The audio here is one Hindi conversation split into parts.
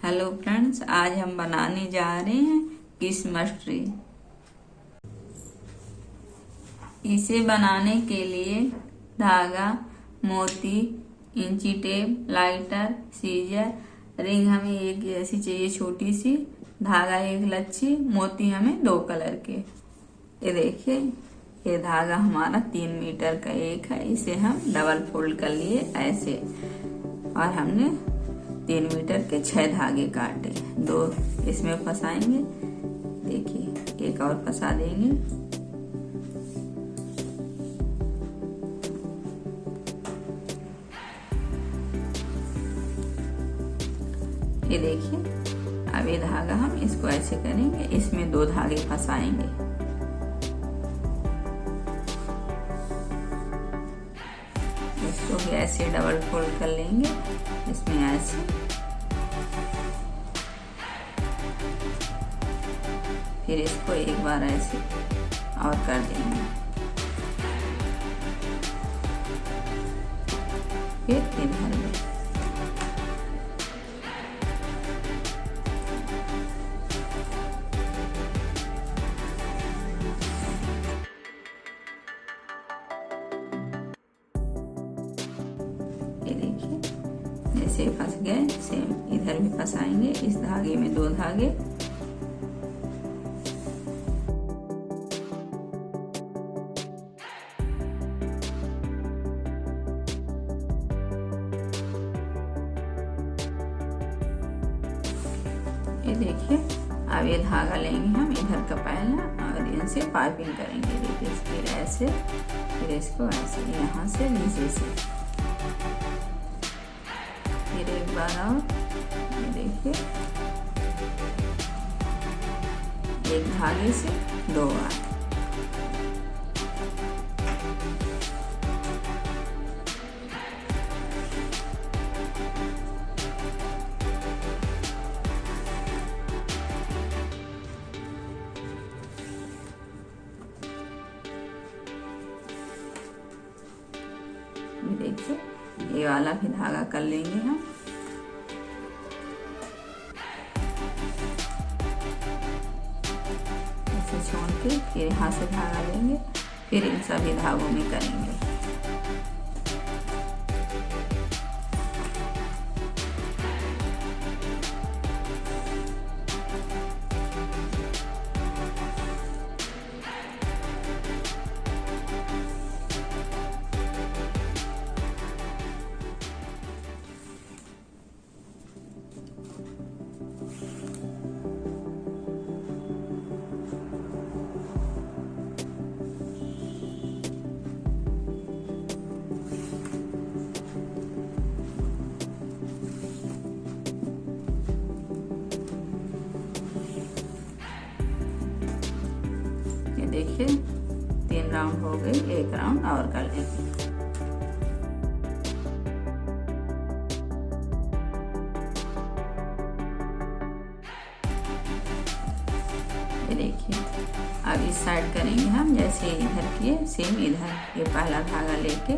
हेलो फ्रेंड्स, आज हम बनाने जा रहे हैं क्रिसमस ट्री। इसे बनाने के लिए धागा, मोती, इंची टेप, लाइटर, सीजर, रिंग हमें एक ऐसी चाहिए छोटी सी, धागा एक लच्छी, मोती हमें 2 कलर के। ये देखिए, ये धागा हमारा 3 मीटर का एक है। इसे हम डबल फोल्ड कर लिए ऐसे, और हमने 3 मीटर के 6 धागे काटे। 2 इसमें फंसाएंगे, देखिए एक और फंसा देंगे। ये देखिए, अब ये धागा हम इसको ऐसे करेंगे, इसमें 2 धागे फंसाएंगे। इसको भी ऐसे डबल फोल्ड कर लेंगे, इसमें ऐसे। फिर इसको एक बार ऐसे और कर देंगे। फिर इधर में ये देखिए, जैसे फंस गए सेम इधर भी फंसाएंगे। इस धागे में 2 धागे, ये देखिए। अब ये धागा लेंगे हम इधर का पहला, और इनसे पाइपिंग करेंगे। देखिए, फिर ऐसे, फिर इसको ऐसे यहाँ से नीचे से, फिर एक बार और। ये देखिए, एक धागे से 2 बार। देखिए, ये वाला भी धागा कर लेंगे हम। ऐसे छोड़ के फिर यहाँ से धागा लेंगे, फिर इन सभी धागों में करेंगे। देखिए, 3 राउंड हो गए, 1 राउंड और कर लेंगे। ये देखिए, अब इस साइड करेंगे हम जैसे इधर किए, सेम इधर। ये पहला धागा लेके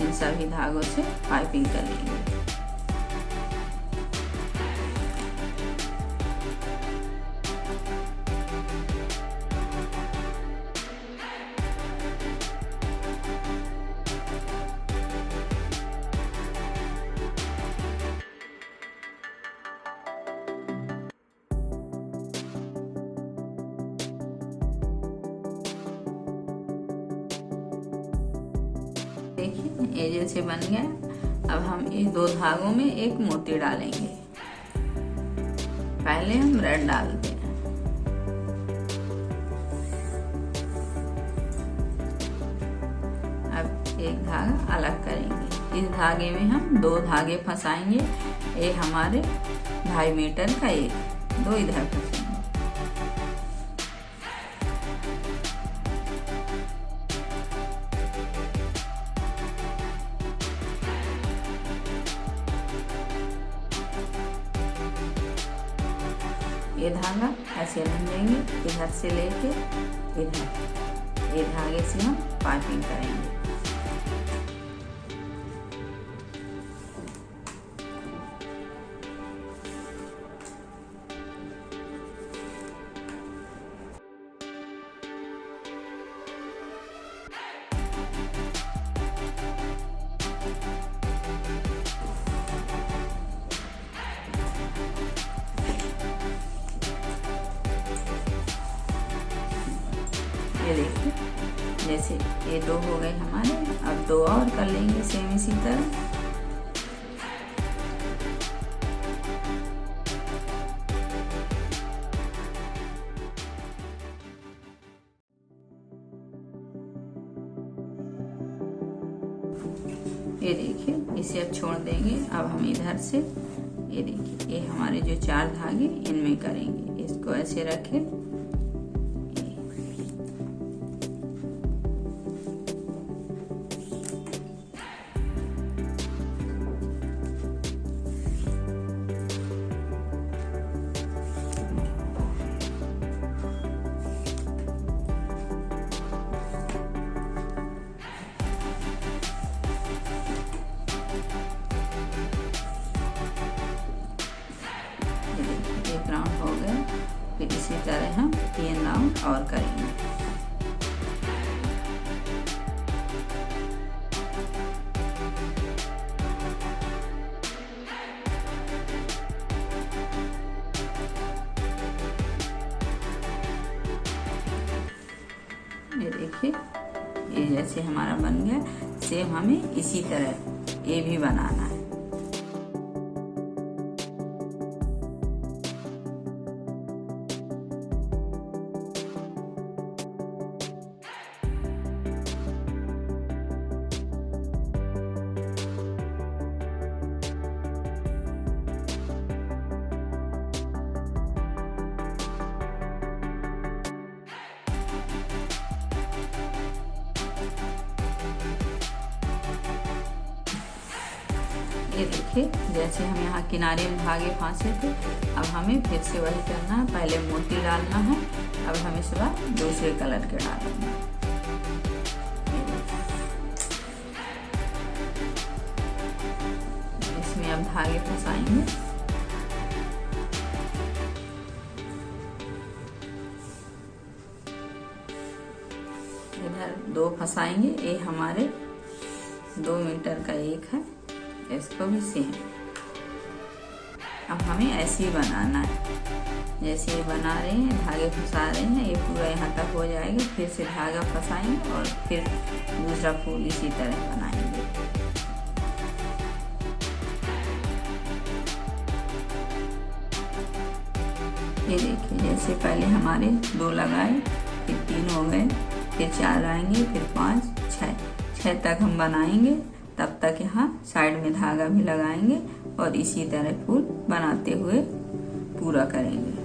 इन सभी धागों से पाइपिंग कर लेंगे। देखिए, ये जैसे बन गया। अब हम इस 2 धागों में एक मोती डालेंगे। पहले हम रेड डालते हैं, अब एक धागा अलग करेंगे। इस धागे में हम 2 धागे फंसाएंगे, एक हमारे 2.5 मीटर का, एक 2 इधर फंसेंगे। ये धागा ऐसे रख देंगे, इधर से लेके इधर, ये धागे से हम पाइपिंग करेंगे। ये देखिए, जैसे ये 2 हो गए हमारे। अब 2 और कर लेंगे सेम इसी तरह। ये देखिए, इसे अब छोड़ देंगे। अब हम इधर से ये देखिए, ये हमारे जो 4 धागे इनमें करेंगे। इसको ऐसे रखें, एक राउंड हो गया। फिर इसी तरह हम 3 राउंड और करेंगे। ये देखिए, ये जैसे हमारा बन गया। सेम हमें इसी तरह ये भी बनाना है। ये देखिए, जैसे हम यहाँ किनारे में धागे फांसे थे, अब हमें फिर से वही करना है। पहले मोती डालना है, अब हम इस बार दूसरे कलर के डालेंगे। इसमें अब धागे फंसाएंगे। इधर 2 फंसाएंगे। ये हमारे 2 मीटर का एक है, इसको भी सेम। अब हमें ऐसे ही बनाना है, जैसे ये बना रहे हैं, धागे फंसा रहे हैं। ये पूरा यहाँ तक हो जाएगा, फिर से धागा फंसाएंगे और फिर दूसरा फूल इसी तरह बनाएंगे। ये देखिए, जैसे पहले हमारे 2 लगाए, फिर 3 हो गए, फिर 4 आएंगे, फिर 5, 6 तक हम बनाएंगे। तब तक यहाँ साइड में धागा भी लगाएंगे और इसी तरह फूल बनाते हुए पूरा करेंगे।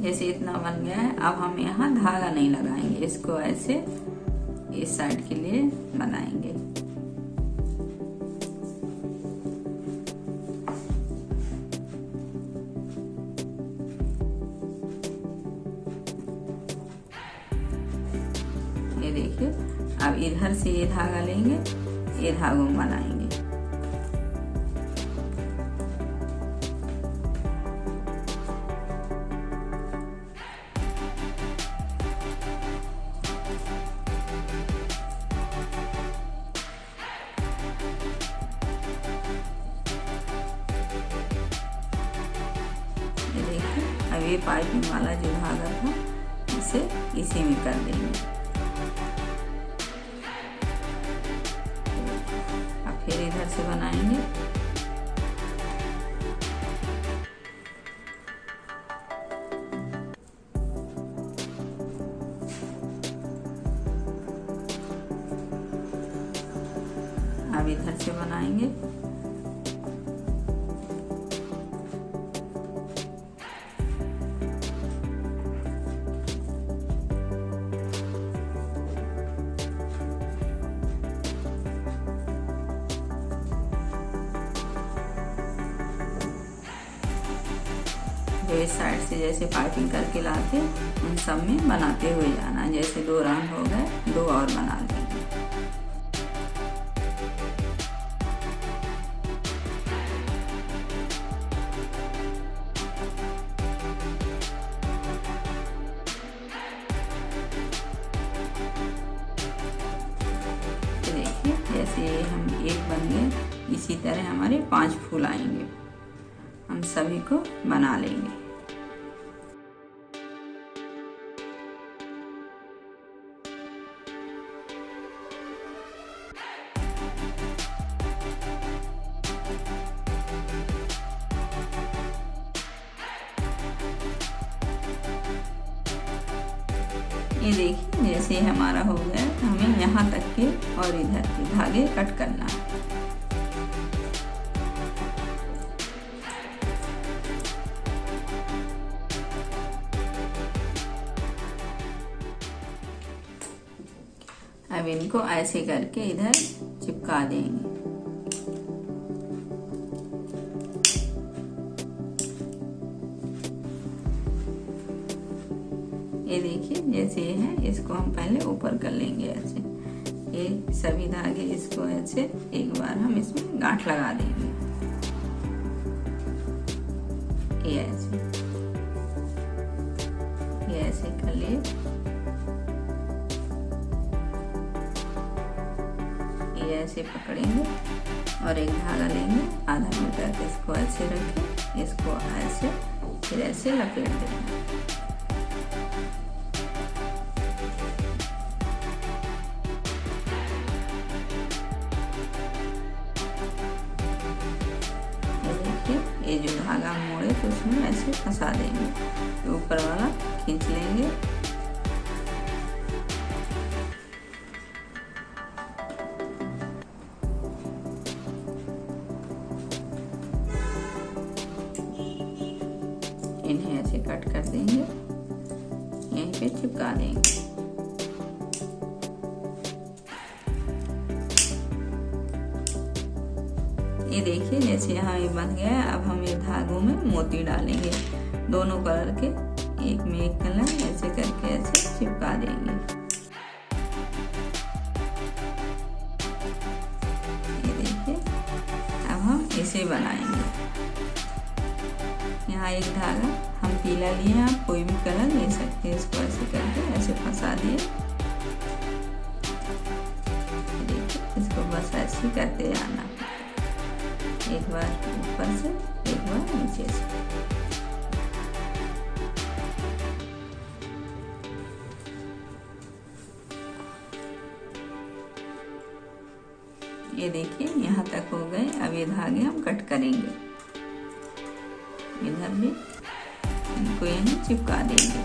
जैसे इतना बन गया है। अब हम यहाँ धागा नहीं लगाएंगे, इसको ऐसे इस साइड के लिए बनाएंगे। ये देखिए, अब इधर से ये धागा लेंगे, ये धागों में बनाएंगे। ये देखिए, अब ये पाइपिंग वाला जो धागा था इसे इसी में कर देंगे। अब फिर इधर से बनाएंगे। अब इधर से बनाएंगे। जो इस साइड से जैसे पाइपिंग करके लाते उन सब में बनाते हुए जाना। जैसे 2 राउंड हो गए, 2 और बना लेंगे। तो देखिए, जैसे हम एक बन गए, इसी तरह हमारे 5 फूल आएंगे। हम सभी को बना लेंगे। ये देखिए, जैसे हमारा हो गया, हमें यहाँ तक के और इधर के धागे कट करना है। अब इनको ऐसे करके इधर चिपका देंगे। ये देखिए, जैसे ये है, इसको हम पहले ऊपर कर लेंगे ऐसे। ये सभी धागे इसको ऐसे एक बार हम इसमें गांठ लगा देंगे। ये ऐसे कर लिए। ये ऐसे पकड़ेंगे और एक धागा लेंगे, आधा मीटर, इसको ऐसे रखें, इसको ऐसे, फिर ऐसे लपेट देंगे। ये जो धागा मोड़े तो उसमें ऐसे फंसा देंगे, तो ऊपर वाला खींच लेंगे। इन्हें ऐसे कट कर देंगे, यहीं पे चिपका देंगे। ये देखिए, जैसे यहाँ ये बन गया है। अब हम ये धागों में मोती डालेंगे, दोनों कलर के, एक में एक कलर, ऐसे करके ऐसे चिपका देंगे। ये देखिए, अब हम इसे बनाएंगे। यहाँ एक धागा हम पीला लिए, आप कोई भी कलर ले सकते हैं। इसको ऐसे करके ऐसे फंसा दिए। देखिए, इसको बस ऐसे करते जाना, एक बार ऊपर से, एक बार नीचे से। ये देखिए, यहाँ तक हो गए। अब ये धागे हम कट करेंगे, इधर भी इनको यहीं चिपका देंगे।